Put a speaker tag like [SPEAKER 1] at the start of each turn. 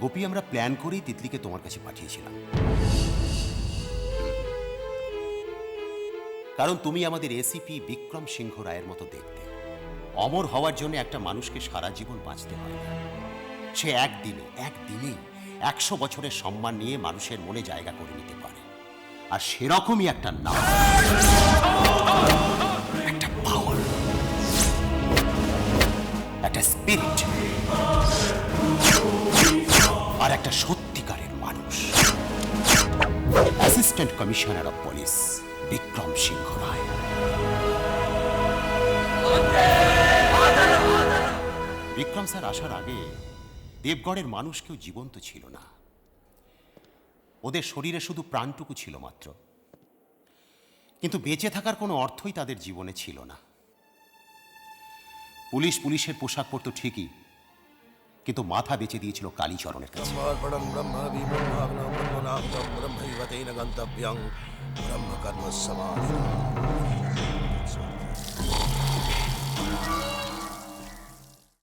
[SPEAKER 1] গোপী, আমরা প্ল্যান করেই তিতলিকে তোমার কাছে পাঠিয়েছিলাম, কারণ তুমি আমাদের এসিপি বিক্রম সিংহ রায়ের মতো দেখতে। অমর হওয়ার জন্য একটা মানুষকে সারা জীবন বাঁচতে হয় না, সে একদিনেই 100 বছরের সম্মান নিয়ে মানুষের মনে জায়গা করে নিতে পারে। আর সেরকমই একটা নাম, একটা পাওয়ার, একটা স্পিরিট, আর একটা সত্যিকারের মানুষ। Assistant commissioner of police Bikram Singha Roy. Bikram sir আসার আগে দেবগড়ের মানুষ কেউ জীবন্ত ছিল না, ওদের শরীরে শুধু প্রাণটুকু ছিল মাত্র। কিন্তু বেঁচে থাকার কোনো অর্থই তাদের জীবনে ছিল না। পুলিশের পোশাক পরতো ঠিকই, কিন্তু মাথা বেঁচে দিয়েছিল কালীচরণের কাছে।
[SPEAKER 2] ব্রহ্ম